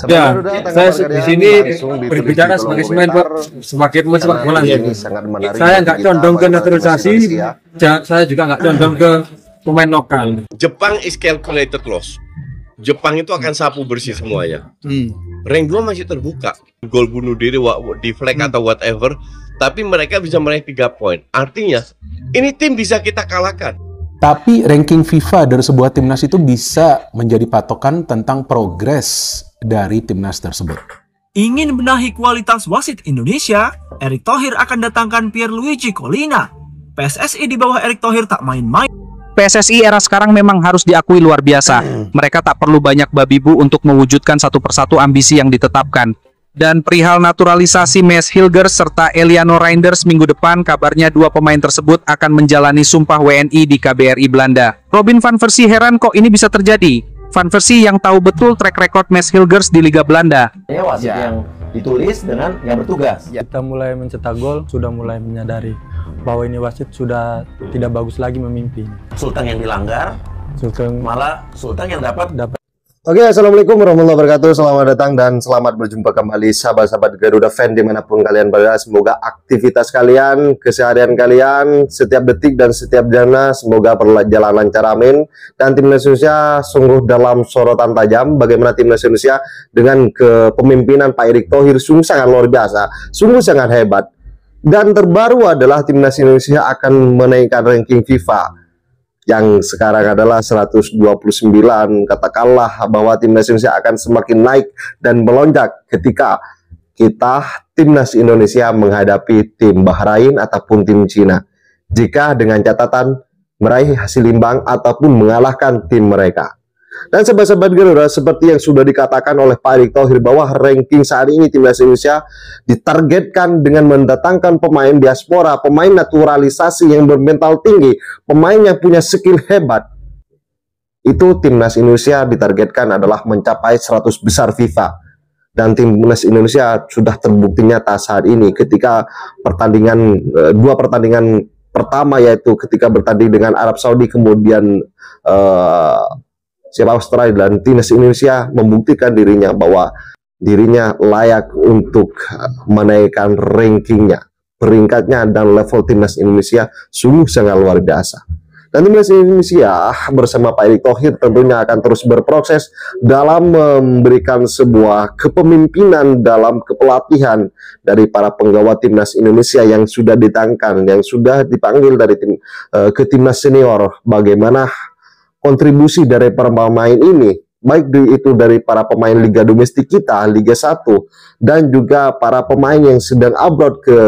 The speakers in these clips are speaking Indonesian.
Ya, saya di sini berbicara sebagai sepak bola. Saya nggak condong ke naturalisasi, saya juga nggak condong ke pemain lokal. Jepang is calculated loss. Jepang itu akan sapu bersih semuanya. Rank 2 masih terbuka. Gol bunuh diri, deflect atau whatever. Tapi mereka bisa meraih 3 poin. Artinya, ini tim bisa kita kalahkan. Tapi ranking FIFA dari sebuah timnas itu bisa menjadi patokan tentang progres dari timnas tersebut. Ingin benahi kualitas wasit Indonesia, Erick Thohir akan datangkan Pierluigi Collina. PSSI di bawah Erick Thohir tak main-main. PSSI era sekarang memang harus diakui luar biasa. Mereka tak perlu banyak babi bu untuk mewujudkan satu persatu ambisi yang ditetapkan. Dan perihal naturalisasi Mads Hilgers serta Eliano Reinders minggu depan, kabarnya dua pemain tersebut akan menjalani sumpah WNI di KBRI Belanda. Robin van Persie heran kok ini bisa terjadi. Van Persie yang tahu betul track record Mads Hilgers di Liga Belanda. Wasit yang ditulis dengan yang bertugas. Kita mulai mencetak gol, sudah mulai menyadari bahwa ini wasit sudah tidak bagus lagi memimpin. Sultan yang dilanggar, malah Sultan yang dapat. Oke, assalamualaikum warahmatullahi wabarakatuh. Selamat datang dan selamat berjumpa kembali sahabat-sahabat Garuda fan dimanapun kalian berada. Semoga aktivitas kalian, keseharian kalian, setiap detik dan setiap jana semoga berjalan lancar, amin. Dan timnas Indonesia sungguh dalam sorotan tajam. Bagaimana timnas Indonesia dengan kepemimpinan Pak Erick Thohir sungguh sangat luar biasa, sungguh sangat hebat. Dan terbaru adalah timnas Indonesia akan menaikkan ranking FIFA yang sekarang adalah 129. Katakanlah bahwa timnas Indonesia akan semakin naik dan melonjak ketika timnas Indonesia menghadapi tim Bahrain ataupun tim Cina, jika dengan catatan meraih hasil imbang ataupun mengalahkan tim mereka. Dan sahabat-sahabat Garuda, seperti yang sudah dikatakan oleh Pak Erick Thohir bahwa ranking saat ini timnas Indonesia ditargetkan dengan mendatangkan pemain diaspora, pemain naturalisasi yang bermental tinggi, pemain yang punya skill hebat. Itu timnas Indonesia ditargetkan adalah mencapai 100 besar FIFA. Dan timnas Indonesia sudah terbukti nyata saat ini ketika dua pertandingan pertama, yaitu ketika bertanding dengan Arab Saudi, kemudian Australia, dan timnas Indonesia membuktikan dirinya bahwa dirinya layak untuk menaikkan rankingnya, peringkatnya, dan level timnas Indonesia sungguh sangat luar biasa. Dan timnas Indonesia bersama Pak Erick Thohir tentunya akan terus berproses dalam memberikan sebuah kepemimpinan dalam kepelatihan dari para penggawa timnas Indonesia yang sudah ditangkan, yang sudah dipanggil dari ke timnas senior. Bagaimana kontribusi dari para pemain ini, baik itu dari para pemain Liga Domestik kita, Liga 1, dan juga para pemain yang sedang abroad ke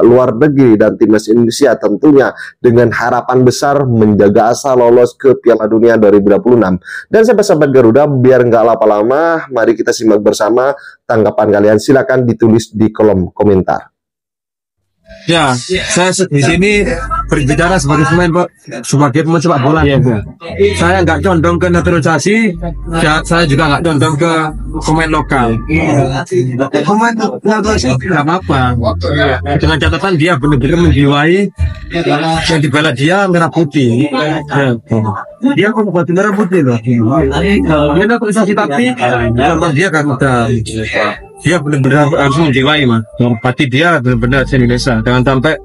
luar negeri, dan timnas Indonesia tentunya dengan harapan besar menjaga asa lolos ke Piala Dunia 2026. Dan sahabat-sahabat Garuda, biar nggak lama-lama, mari kita simak bersama tanggapan kalian. Silakan ditulis di kolom komentar. Ya, saya di sini berbicara sebagai pemain sepak bola. Saya nggak condong ke naturalisasi, saya juga nggak condong ke pemain lokal. Pemain naturalisasi tidak apa-apa, dengan catatan dia benar-benar menjiwai yang dibela dia merah putih. Dia kok buat merah putih loh. Dia naturalisasi tapi dia kan udah. Dia benar-benar harus menjiwai, mah. Pasti dia benar-benar Indonesia. Jangan sampai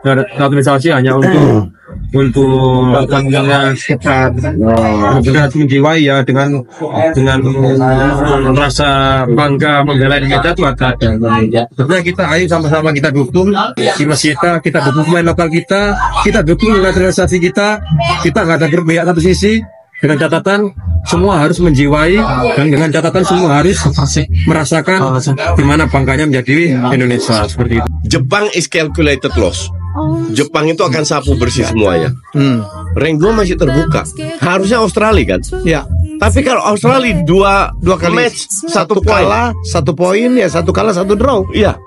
naturalisasi hanya untuk kepentingan sekitar. Benar-benar harus menjiwai ya, dengan merasa bangga membela Indonesia itu ada. Sebenarnya kita ayo sama-sama kita dukung timnas kita dukung pemain lokal kita dukung naturalisasi kita nggak ada berpihak satu sisi. Dengan catatan semua harus menjiwai, dan dengan catatan semua harus merasakan gimana bangkanya menjadi Indonesia, seperti itu. Jepang is calculated loss. Jepang itu akan sapu bersih semuanya. Rank 2 masih terbuka. Harusnya Australia kan? Ya. Tapi kalau Australia dua kali match, satu kalah, 1 poin ya, 1 kalah 1 draw. Iya.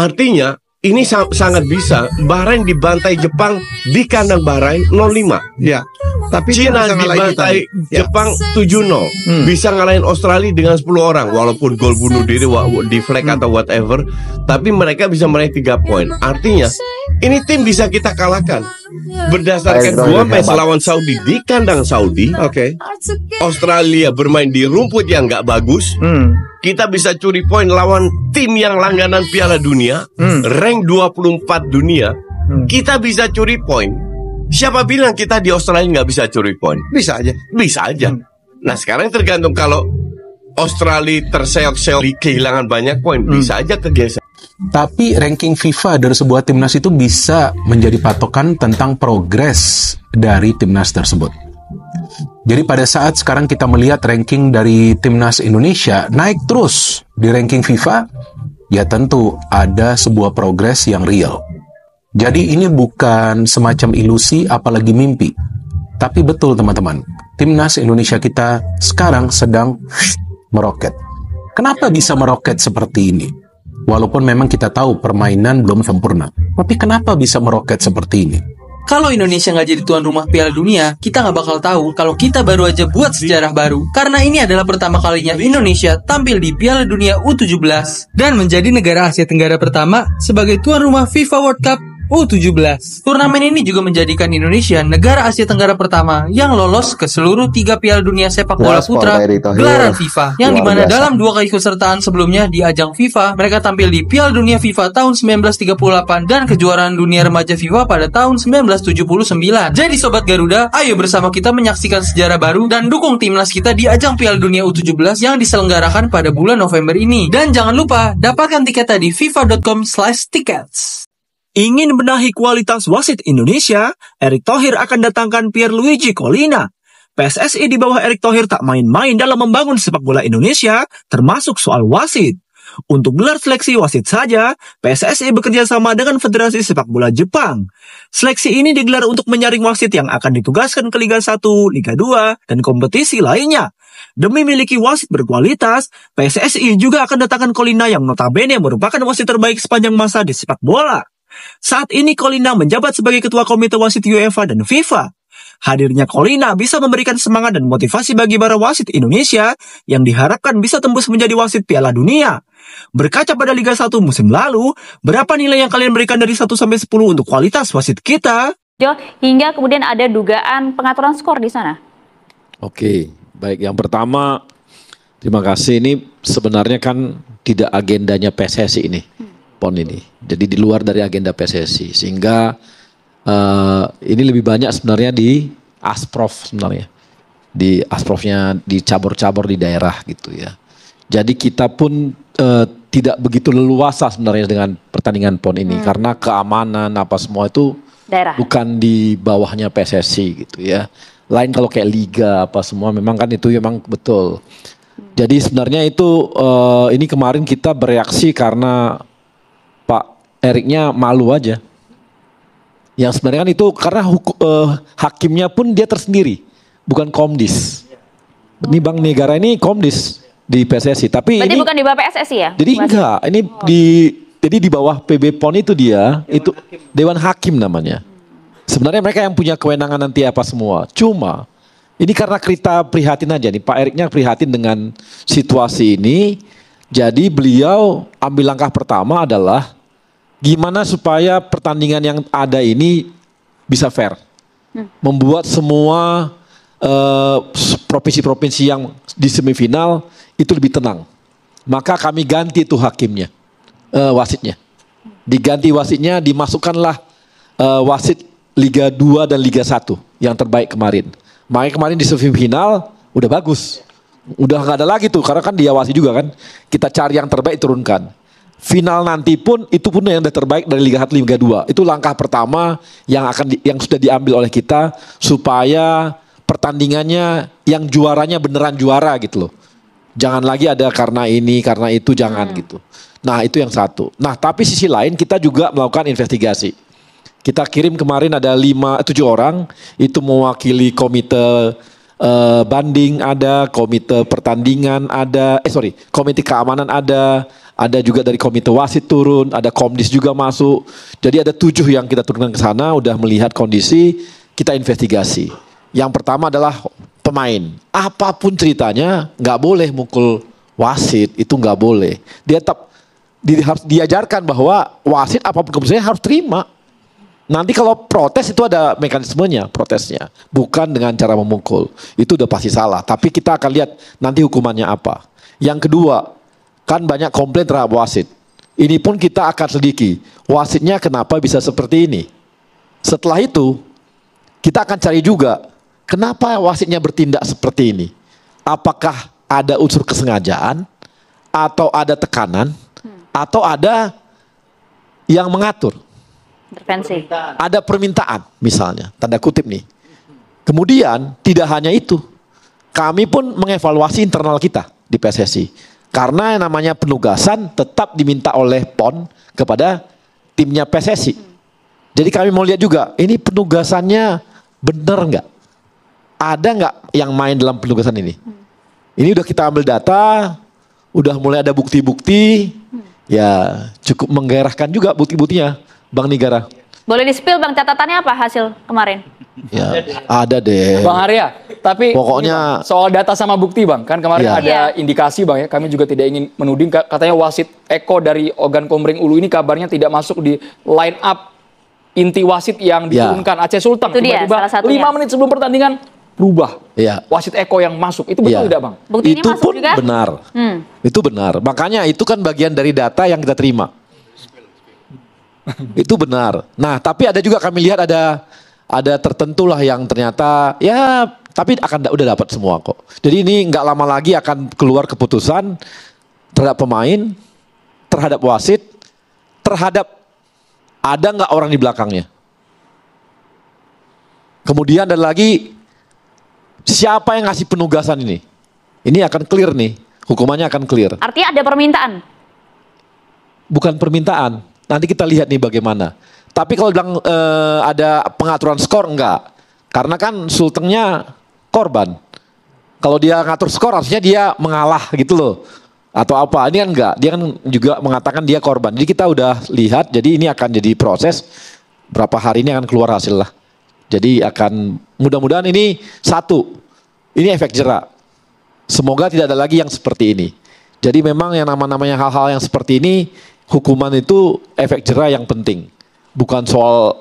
Artinya ini sangat bisa Bahrain dibantai Jepang di kandang Bahrain 0-5. Ya. Tapi Cina dibantai Jepang 7-0. Bisa ngalahin Australia dengan 10 orang, walaupun gol bunuh diri, deflect atau whatever. Tapi mereka bisa meraih 3 poin. Artinya ini tim bisa kita kalahkan. berdasarkan Erick Thohir 2 match hebat. lawan Saudi di kandang Saudi, Australia bermain di rumput yang nggak bagus. Kita bisa curi poin lawan tim yang langganan Piala Dunia, rank 24 dunia. Kita bisa curi poin. Siapa bilang kita di Australia nggak bisa curi poin? Bisa aja. Bisa aja. Nah sekarang tergantung kalau Australia terseok-seok kehilangan banyak poin, bisa aja kegeser. Tapi ranking FIFA dari sebuah timnas itu bisa menjadi patokan tentang progres dari timnas tersebut. Jadi pada saat sekarang kita melihat ranking dari timnas Indonesia naik terus di ranking FIFA, ya tentu ada sebuah progres yang real. Jadi ini bukan semacam ilusi apalagi mimpi. Tapi betul teman-teman, timnas Indonesia kita sekarang sedang meroket. Kenapa bisa meroket seperti ini? Walaupun memang kita tahu permainan belum sempurna, tapi kenapa bisa meroket seperti ini? Kalau Indonesia nggak jadi tuan rumah Piala Dunia, kita nggak bakal tahu kalau kita baru aja buat sejarah baru. Karena ini adalah pertama kalinya Indonesia tampil di Piala Dunia U17 dan menjadi negara Asia Tenggara pertama sebagai tuan rumah FIFA World Cup U17. Turnamen ini juga menjadikan Indonesia negara Asia Tenggara pertama yang lolos ke seluruh 3 Piala Dunia sepak bola putra gelaran FIFA. Yang dimana dalam 2 kali kesertaan sebelumnya di ajang FIFA, mereka tampil di Piala Dunia FIFA tahun 1938 dan kejuaraan dunia remaja FIFA pada tahun 1979. Jadi Sobat Garuda, ayo bersama kita menyaksikan sejarah baru dan dukung timnas kita di ajang Piala Dunia U17 yang diselenggarakan pada bulan November ini. Dan jangan lupa, dapatkan tiketnya di fifa.com/tickets. Ingin benahi kualitas wasit Indonesia, Erick Thohir akan datangkan Pierluigi Collina. PSSI di bawah Erick Thohir tak main-main dalam membangun sepak bola Indonesia, termasuk soal wasit. Untuk gelar seleksi wasit saja, PSSI bekerja sama dengan Federasi Sepak Bola Jepang. Seleksi ini digelar untuk menyaring wasit yang akan ditugaskan ke Liga 1, Liga 2, dan kompetisi lainnya. Demi memiliki wasit berkualitas, PSSI juga akan datangkan Collina yang notabene merupakan wasit terbaik sepanjang masa di sepak bola. Saat ini Collina menjabat sebagai Ketua Komite Wasit UEFA dan FIFA. Hadirnya Collina bisa memberikan semangat dan motivasi bagi para wasit Indonesia yang diharapkan bisa tembus menjadi wasit Piala Dunia. Berkaca pada Liga 1 musim lalu, berapa nilai yang kalian berikan dari 1 sampai 10 untuk kualitas wasit kita? Hingga kemudian ada dugaan pengaturan skor di sana. Oke, baik. Yang pertama, terima kasih. Ini sebenarnya kan tidak agendanya PSSI ini. PON ini. Jadi di luar dari agenda PSSI. Sehingga ini lebih banyak sebenarnya di Asprof sebenarnya. Di Asprofnya, di cabur-cabur di daerah gitu ya. Jadi kita pun tidak begitu leluasa sebenarnya dengan pertandingan PON ini. Karena keamanan apa semua itu daerah. Bukan di bawahnya PSSI gitu ya. Lain kalau kayak liga apa semua memang kan itu memang betul. Jadi sebenarnya itu ini kemarin kita bereaksi karena Pak Eriknya malu aja. Yang sebenarnya kan itu karena hakimnya pun dia tersendiri, bukan Komdis. Ini Bank Negara ini Komdis di PSSI, tapi berarti ini bukan di bawah PSSI ya? Jadi enggak, ini jadi di bawah PB PON itu dia, itu Dewan Hakim namanya. Sebenarnya mereka yang punya kewenangan nanti apa semua. Cuma ini karena kita prihatin aja nih, Pak Eriknya prihatin dengan situasi ini. Jadi beliau ambil langkah pertama adalah gimana supaya pertandingan yang ada ini bisa fair. Membuat semua provinsi-provinsi yang di semifinal itu lebih tenang. Maka kami ganti tuh hakimnya, wasitnya. Diganti wasitnya, dimasukkanlah wasit Liga 2 dan Liga 1 yang terbaik kemarin. Makanya kemarin di semifinal udah bagus. Udah nggak ada lagi tuh, karena kan diawasi juga kan. Kita cari yang terbaik, turunkan. Final nanti pun itu pun yang terbaik dari Liga 1 Liga 2. Itu langkah pertama yang sudah diambil oleh kita supaya pertandingannya yang juaranya beneran juara gitu loh. Jangan lagi ada karena ini, karena itu, jangan gitu. Nah, itu yang satu. Nah, tapi sisi lain kita juga melakukan investigasi. Kita kirim kemarin ada 7 orang itu mewakili komite banding ada, komite pertandingan ada, komite keamanan ada juga dari komite wasit turun, ada Komdis juga masuk. Jadi ada 7 yang kita turunkan ke sana, udah melihat kondisi, kita investigasi. Yang pertama adalah pemain. Apapun ceritanya, nggak boleh mukul wasit, itu nggak boleh. Dia harus diajarkan bahwa wasit apapun keputusannya harus terima. Nanti kalau protes itu ada mekanismenya protesnya, bukan dengan cara memukul. Itu udah pasti salah. Tapi kita akan lihat nanti hukumannya apa. Yang kedua, kan banyak komplain terhadap wasit. Ini pun kita akan selidiki. Wasitnya kenapa bisa seperti ini? Setelah itu, kita akan cari juga kenapa wasitnya bertindak seperti ini. Apakah ada unsur kesengajaan, atau ada tekanan, atau ada yang mengatur. Intervensi. Ada permintaan misalnya, tanda kutip nih. Kemudian tidak hanya itu, kami pun mengevaluasi internal kita di PSSI. Karena yang namanya penugasan tetap diminta oleh PON kepada timnya PSSI. Jadi kami mau lihat juga, ini penugasannya benar nggak? Ada nggak yang main dalam penugasan ini? Ini udah kita ambil data, udah mulai ada bukti-bukti, ya cukup menggairahkan juga bukti-buktinya. Bang Nigara. Boleh di-spill Bang, catatannya apa hasil kemarin? Ya, ada deh. Bang Arya, tapi pokoknya soal data sama bukti Bang, kan kemarin ada indikasi Bang ya, kami juga tidak ingin menuding, katanya wasit Eko dari Ogan Komering Ulu ini kabarnya tidak masuk di line up inti wasit yang diturunkan Aceh Sultan. Itu dia, salah satunya. 5 menit sebelum pertandingan berubah. Ya. Wasit Eko yang masuk, itu betul tidak Bang? Buktinya itu masuk pun juga? benar. Itu benar. Makanya itu kan bagian dari data yang kita terima. Itu benar. Nah, tapi ada juga kami lihat ada tertentu lah yang ternyata ya, tapi udah dapat semua kok. Jadi ini nggak lama lagi akan keluar keputusan terhadap pemain, terhadap wasit, terhadap ada nggak orang di belakangnya. Kemudian ada lagi siapa yang ngasih penugasan ini. Ini akan clear nih, hukumannya akan clear. Artinya ada permintaan? Bukan permintaan. Nanti kita lihat nih bagaimana. Tapi kalau bilang ada pengaturan skor, enggak. Karena kan Sultannya korban. Kalau dia ngatur skor harusnya dia mengalah gitu loh. Atau apa, ini kan enggak. Dia kan juga mengatakan dia korban. Jadi kita udah lihat, jadi ini akan jadi proses. Berapa hari ini akan keluar hasil lah. Jadi akan, mudah-mudahan ini ini efek jerak. Semoga tidak ada lagi yang seperti ini. Jadi memang yang namanya hal-hal yang seperti ini, hukuman itu efek jera yang penting. Bukan soal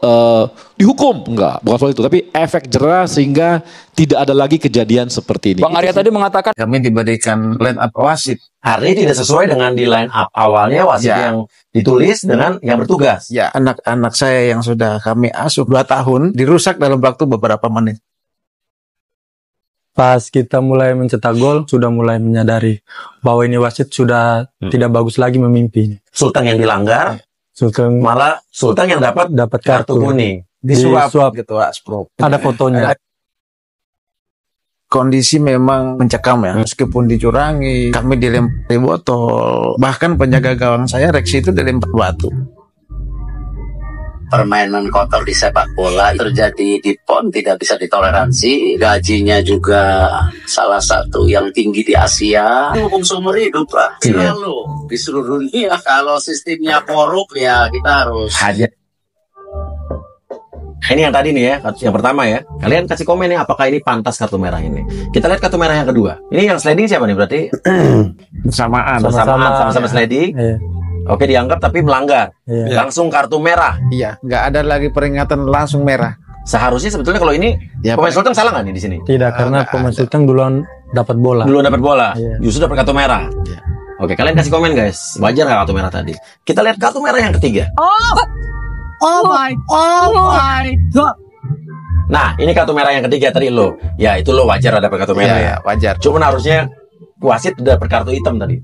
dihukum, enggak. Bukan soal itu, tapi efek jera sehingga tidak ada lagi kejadian seperti ini. Bang Arya tadi mengatakan kami diberikan line up wasit. Artinya tidak sesuai dengan di line up awalnya wasit yang ditulis dengan yang bertugas. Ya, anak-anak saya yang sudah kami asuh 2 tahun dirusak dalam waktu beberapa menit. Pas kita mulai mencetak gol, sudah mulai menyadari bahwa ini wasit sudah tidak bagus lagi memimpin. Sultan yang dilanggar, Sultan malah Sultan yang dapat kartu kuning. Disuap gitu, Asprop. Ada fotonya. Kondisi memang mencekam ya, meskipun dicurangi, kami dilempari botol, bahkan penjaga gawang saya Reksi itu dilempar batu. Permainan kotor di sepak bola terjadi di PON tidak bisa ditoleransi. Gajinya juga salah satu yang tinggi di Asia. Hukum seumur hidup Pak, selalu di seluruh dunia. Kalau sistemnya korup ya kita harus Hajar. Ini yang tadi nih ya, yang pertama ya. Kalian kasih komen ya, apakah ini pantas kartu merah ini. Kita lihat kartu merah yang kedua. Ini yang sliding siapa nih berarti? Bersamaan sama sliding. Iya. Oke, dianggap tapi melanggar. Iya. Langsung kartu merah. Iya, nggak ada lagi peringatan, langsung merah. Seharusnya sebetulnya kalau ini pemain Sultan salah nggak nih di sini? Tidak, karena pemain Sultan duluan dapat bola. Iya. Justru dapat kartu merah. Iya. Oke, kalian kasih komen guys. Wajar nggak kartu merah tadi? Kita lihat kartu merah yang ketiga. Oh my god. Nah, ini kartu merah yang ketiga tadi lo. Ya, itu lo wajar ada kartu merah ya. Wajar. Cuman harusnya wasit udah kartu hitam tadi.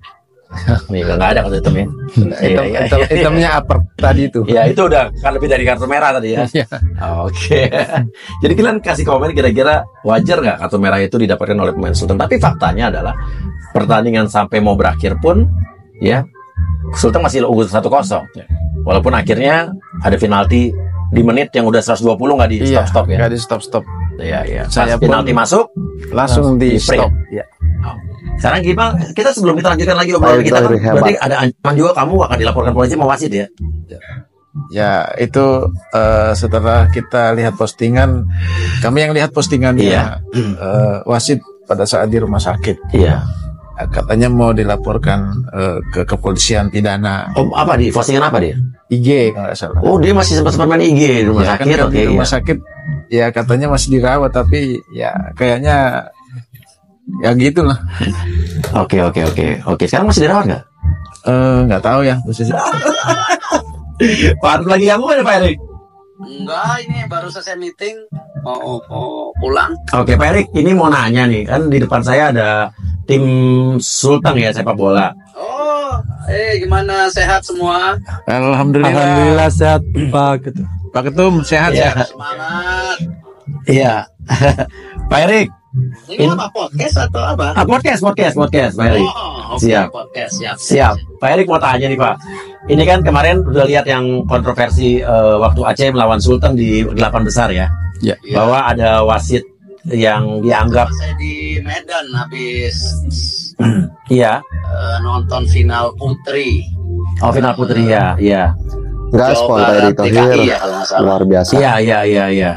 Nih nggak ada kartu hitam ya. Hitamnya apa tadi itu? Ya itu udah kan lebih dari kartu merah tadi ya. Oke. Jadi kalian kasih komen kira-kira wajar nggak kartu merah itu didapatkan oleh pemain Sultan? Tapi faktanya adalah pertandingan sampai mau berakhir pun ya Sultan masih unggul 1-0. Walaupun akhirnya ada penalti di menit yang udah 120 nggak di stop-stop ya. Nggak di stop-stop. Iya. Saya penalti masuk langsung di stop. Ya. Sekarang gimana? Kita sebelum kita lanjutkan lagi obrolan kita, berarti ada ancaman juga kamu akan dilaporkan polisi sama wasit ya? Ya itu setelah kita lihat postingan, kami yang lihat postingannya wasit pada saat di rumah sakit. Iya. Katanya mau dilaporkan ke kepolisian pidana. Oh, apa di postingan apa dia? IG kalau nggak salah. Oh, dia masih sempat main IG di rumah sakit. Kan Oke, di rumah iya. sakit ya katanya masih dirawat, tapi ya kayaknya ya gitulah. Oke. Sekarang masih dirawat nggak? Nggak tahu ya posisi. Pak Arif lagi ganggu ada Pak Erik? Enggak, ini baru selesai meeting mau pulang. Oke Pak Erik, ini mau nanya nih, kan di depan saya ada tim Sultan ya sepak bola. Oh, gimana, sehat semua? Alhamdulillah sehat Pak Ketum. Pak Ketum sehat Iya. ya. Semangat. Iya. Pak Erik. Ini apa, podcast atau apa? Podcast Pak Erik. Oh, oke, Siap. podcast, Siap. Pak Erik mau tanya nih Pak. Ini kan kemarin udah lihat yang kontroversi waktu Aceh melawan Sultan di 8 besar ya. Ya. Bahwa ada wasit yang dianggap Saya di Medan habis iya. nonton final putri. Oh, final putri ya, iya. Gaspol Jawa Pak Erick Barat, Thohir, DKI ya, kalau nggak salah. luar biasa. Iya.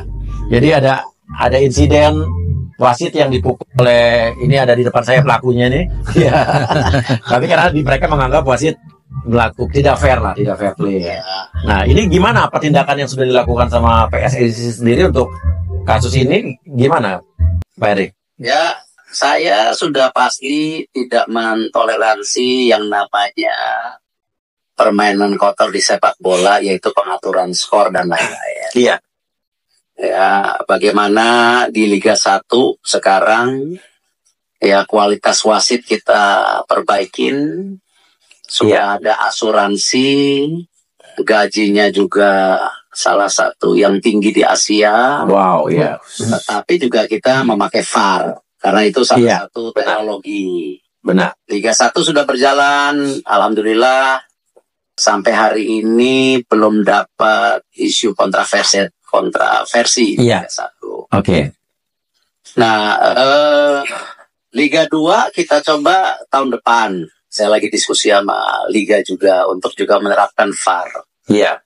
Jadi ada insiden wasit yang dipukul oleh, ini ada di depan saya pelakunya nih. Iya. Tapi karena mereka menganggap wasit tidak fair play. Nah, ini gimana tindakan yang sudah dilakukan sama PSSI sendiri untuk kasus ini gimana, Pak Erik? Ya, saya sudah pasti tidak mentoleransi yang namanya permainan kotor di sepak bola, yaitu pengaturan skor dan lain-lain. Iya. Ya, bagaimana di Liga 1 sekarang ya kualitas wasit kita perbaikin, sudah ada asuransi, gajinya juga salah satu yang tinggi di Asia. Wow, ya. Tapi juga kita memakai VAR karena itu salah satu teknologi. Benar. Liga 1 sudah berjalan, alhamdulillah. Sampai hari ini belum dapat isu kontroversi Iya. Liga 1. Oke. Nah, Liga 2 kita coba tahun depan. Saya lagi diskusi sama Liga juga untuk juga menerapkan VAR. Iya.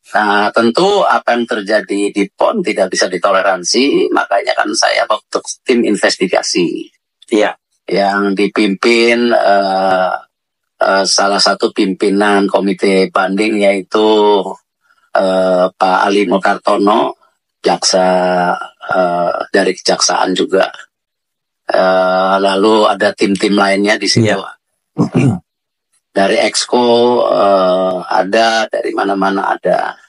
Nah, tentu apa yang terjadi di PON tidak bisa ditoleransi, makanya kan saya bentuk tim investigasi. Iya. Yang dipimpin salah satu pimpinan komite banding yaitu Pak Ali Mukartono, jaksa dari kejaksaan juga. Lalu ada tim-tim lainnya di situ. Dari Exco ada, dari mana-mana ada.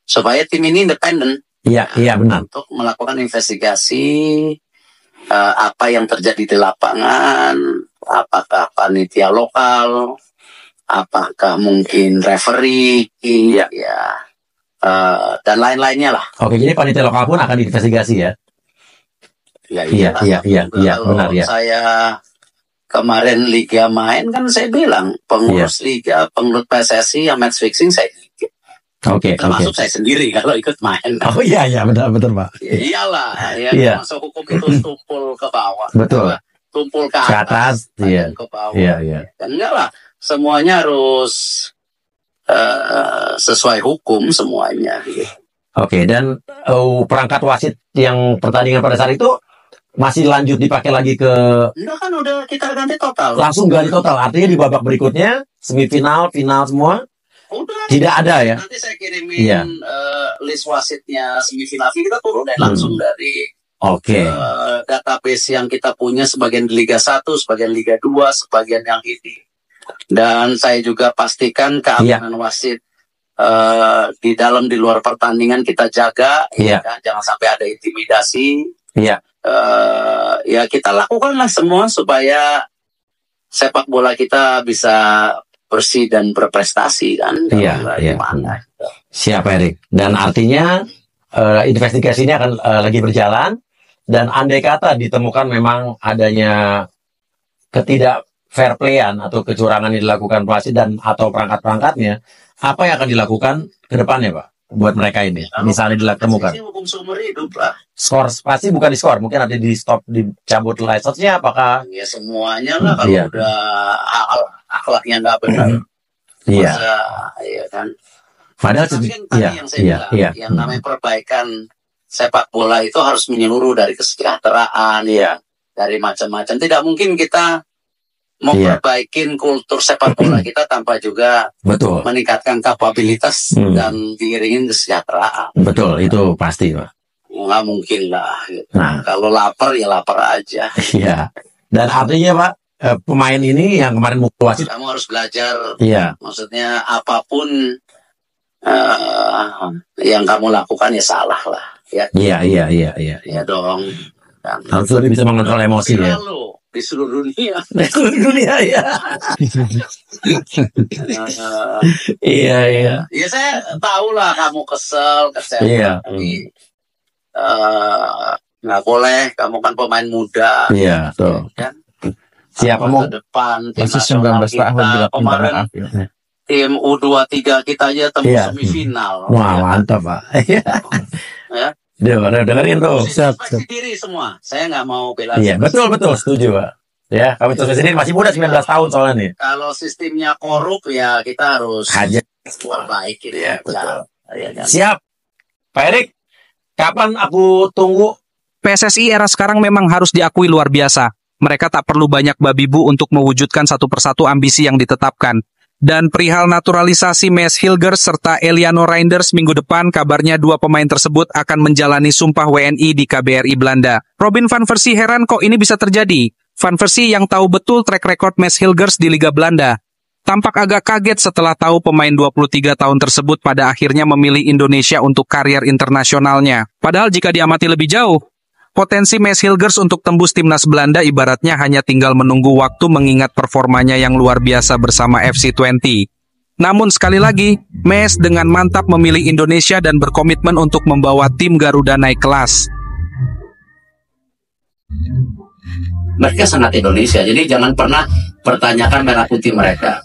Supaya tim ini independen. Iya benar. Untuk melakukan investigasi apa yang terjadi di lapangan, apakah panitia lokal, apakah mungkin referee, dan lain-lainnya lah. Oke, jadi panitia lokal pun akan diinvestigasi ya? Iya, benar ya. Saya kemarin Liga main kan saya bilang pengurus Liga, pengurus PSSI yang match fixing saya ikut. Oke. Termasuk saya sendiri kalau ikut main. Oh iya benar Pak. Iyalah, masuk hukum itu tumpul ke bawah. Betul. Tumpul ke atas, iya. ke bawah. Iya. Dan enggak lah, semuanya harus sesuai hukum semuanya. Oke, dan perangkat wasit yang pertandingan pada saat itu masih lanjut dipakai lagi ke... Enggak kan udah kita ganti total. Langsung ganti total, artinya di babak berikutnya semifinal, final semua udah, tidak ada ya? Nanti saya kirimin list wasitnya semifinal, kita turun langsung dari database yang kita punya, sebagian di Liga 1, sebagian Liga 2, sebagian yang ini. Dan saya juga pastikan keamanan wasit di dalam di luar pertandingan kita jaga, kan? Jangan sampai ada intimidasi. Ya kita lakukanlah semua supaya sepak bola kita bisa bersih dan berprestasi kan. Siap Erik. Dan artinya investigasi ini akan lagi berjalan, dan andai kata ditemukan memang adanya ketidak fair playan atau kecurangan yang dilakukan wasit dan atau perangkat-perangkatnya, apa yang akan dilakukan ke depannya Pak buat mereka ini? Misalnya ditemukan hukum seumur hidup lah. Skor pasti bukan di skor, mungkin ada di stop, dicabut license-nya, apakah? Ya semuanya lah, kalau udah akhlaknya nggak benar. Iya kan. Padahal yang saya bilang, yang namanya perbaikan sepak bola itu harus menyeluruh dari kesejahteraan, dari macam-macam. Tidak mungkin kita memperbaikin kultur sepak bola kita tanpa juga Betul. meningkatkan kapabilitas dan diiringin kesejahteraan. Betul, itu pasti, Pak. Nggak mungkin lah. Gitu. Nah. Kalau lapar ya lapar aja. Iya. Dan artinya Pak, pemain ini yang kemarin mukul wasit, Kamu harus belajar. Iya. Maksudnya apapun yang kamu lakukan ya salah lah. Ya. Iya. Ya dong. Dan Harus lebih bisa mengontrol emosi ya. Lalu di seluruh dunia. Di seluruh dunia ya. Iya. Ya saya tahu lah kamu kesel, kecewa. Iya. Tapi nggak boleh. Kamu kan pemain muda. Iya, tuh. Kan? Siapa mau ke depan tim nasional kita kemarin tim U23 kita aja tembus semifinal. Wah, mantap Pak. Ya. Dengerin tuh. Siap. Diri semua. Saya nggak mau bela. Iya, betul, setuju Pak. Ya, kami terus sendiri masih muda 19 tahun soalnya nih. Kalau sistemnya korup ya kita harus Hajar. perbaiki. Iya, betul. Ya, kan? Siap. Pak Erik, kapan aku tunggu? PSSI era sekarang memang harus diakui luar biasa. Mereka tak perlu banyak babi bu untuk mewujudkan satu persatu ambisi yang ditetapkan. Dan perihal naturalisasi Maes Hilgers serta Eliano Reinders minggu depan, kabarnya dua pemain tersebut akan menjalani sumpah WNI di KBRI Belanda. Robin van Persie heran kok ini bisa terjadi. Van Persie yang tahu betul track record Maes Hilgers di Liga Belanda tampak agak kaget setelah tahu pemain 23 tahun tersebut pada akhirnya memilih Indonesia untuk karier internasionalnya. Padahal jika diamati lebih jauh, potensi Maes Hilgers untuk tembus timnas Belanda ibaratnya hanya tinggal menunggu waktu mengingat performanya yang luar biasa bersama FC20. Namun sekali lagi, Maes dengan mantap memilih Indonesia dan berkomitmen untuk membawa tim Garuda naik kelas. Mereka sangat Indonesia, jadi jangan pernah pertanyakan merah putih mereka.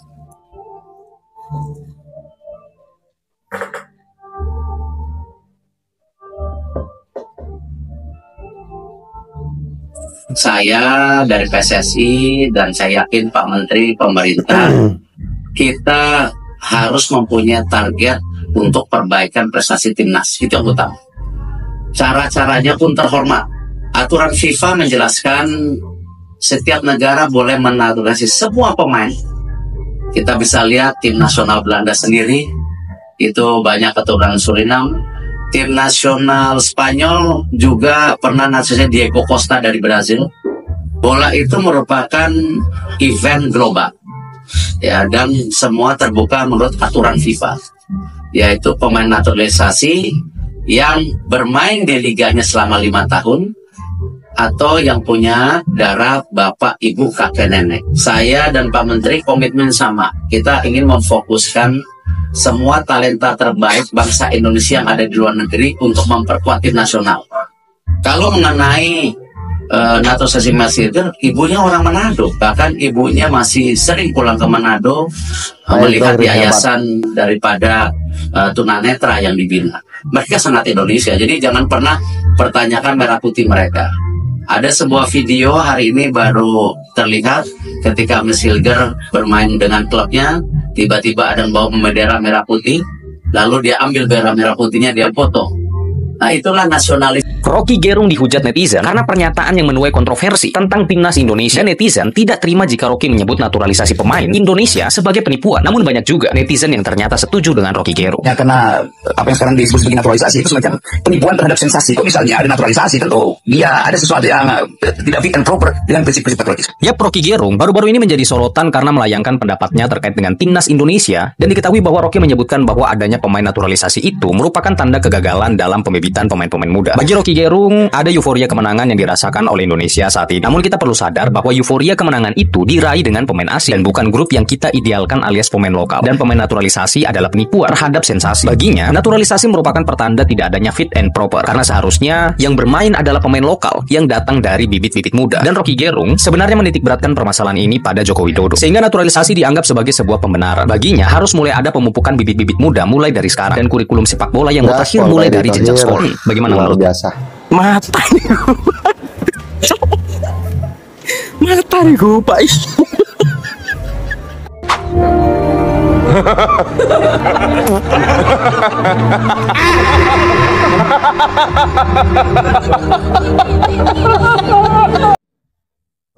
Saya dari PSSI dan saya yakin Pak Menteri, pemerintah, kita harus mempunyai target untuk perbaikan prestasi timnas. Itu yang utama. Cara-caranya pun terhormat. Aturan FIFA menjelaskan setiap negara boleh menaturalisasi semua pemain. Kita bisa lihat tim nasional Belanda sendiri, itu banyak keturunan Suriname. Tim nasional Spanyol juga pernah naturalisasi Diego Costa dari Brazil. Bola itu merupakan event global, ya, dan semua terbuka menurut aturan FIFA, yaitu pemain naturalisasi yang bermain di liganya selama 5 tahun atau yang punya darah bapak, ibu, kakek, nenek. Saya dan Pak Menteri komitmen sama. Kita ingin memfokuskan semua talenta terbaik bangsa Indonesia yang ada di luar negeri untuk memperkuat tim nasional. Kalau mengenai naturalisasi Maes Hilgers, ibunya orang Manado, bahkan ibunya masih sering pulang ke Manado melihat yayasan daripada tunanetra yang dibina. Mereka sangat Indonesia, jadi jangan pernah pertanyakan merah putih mereka. Ada sebuah video hari ini baru terlihat ketika Maes Hilgers bermain dengan klubnya, tiba-tiba ada yang bawa bendera merah putih, lalu dia ambil bendera merah putihnya, dia foto. Nah, itulah nasionalis. Rocky Gerung dihujat netizen karena pernyataan yang menuai kontroversi tentang timnas Indonesia. Netizen tidak terima jika Rocky menyebut naturalisasi pemain Indonesia sebagai penipuan. Namun banyak juga netizen yang ternyata setuju dengan Rocky Gerung. Ya, karena apa yang sekarang disebut sebagai naturalisasi itu semacam penipuan terhadap sensasi. Kok misalnya ada naturalisasi, tentu dia ada sesuatu yang tidak fit and proper dengan prinsip-prinsip patriotisme. Yap, Rocky Gerung baru-baru ini menjadi sorotan karena melayangkan pendapatnya terkait dengan timnas Indonesia, dan diketahui bahwa Rocky menyebutkan bahwa adanya pemain naturalisasi itu merupakan tanda kegagalan dalam pembibitan pemain-pemain muda. Bagi Rocky Gerung, ada euforia kemenangan yang dirasakan oleh Indonesia saat ini. Namun kita perlu sadar bahwa euforia kemenangan itu diraih dengan pemain asing dan bukan grup yang kita idealkan alias pemain lokal. Dan pemain naturalisasi adalah penipuan terhadap sensasi. Baginya, naturalisasi merupakan pertanda tidak adanya fit and proper, karena seharusnya yang bermain adalah pemain lokal yang datang dari bibit-bibit muda. Dan Rocky Gerung sebenarnya menitikberatkan permasalahan ini pada Joko Widodo, sehingga naturalisasi dianggap sebagai sebuah pembenaran. Baginya harus mulai ada pemupukan bibit-bibit muda mulai dari sekarang, dan kurikulum sepak bola yang mutakhir mulai dari jenjang sekolah. Bagaimana menurut biasa? Mata nih mata nih gue Pak.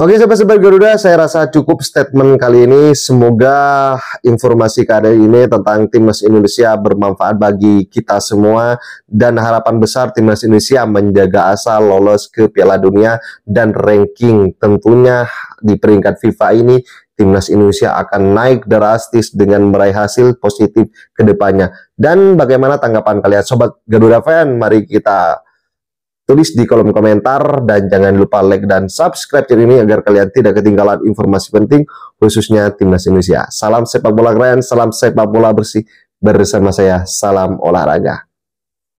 Oke sahabat-sahabat Garuda, saya rasa cukup statement kali ini. Semoga informasi kali ini tentang Timnas Indonesia bermanfaat bagi kita semua. Dan harapan besar Timnas Indonesia menjaga asa lolos ke Piala Dunia. Dan ranking tentunya di peringkat FIFA ini, Timnas Indonesia akan naik drastis dengan meraih hasil positif ke depannya. Dan bagaimana tanggapan kalian Sobat Garuda Fan? Mari kita tulis di kolom komentar dan jangan lupa like dan subscribe channel ini agar kalian tidak ketinggalan informasi penting khususnya Timnas Indonesia. Salam sepak bola keren, salam sepak bola bersih bersama saya, salam olahraga.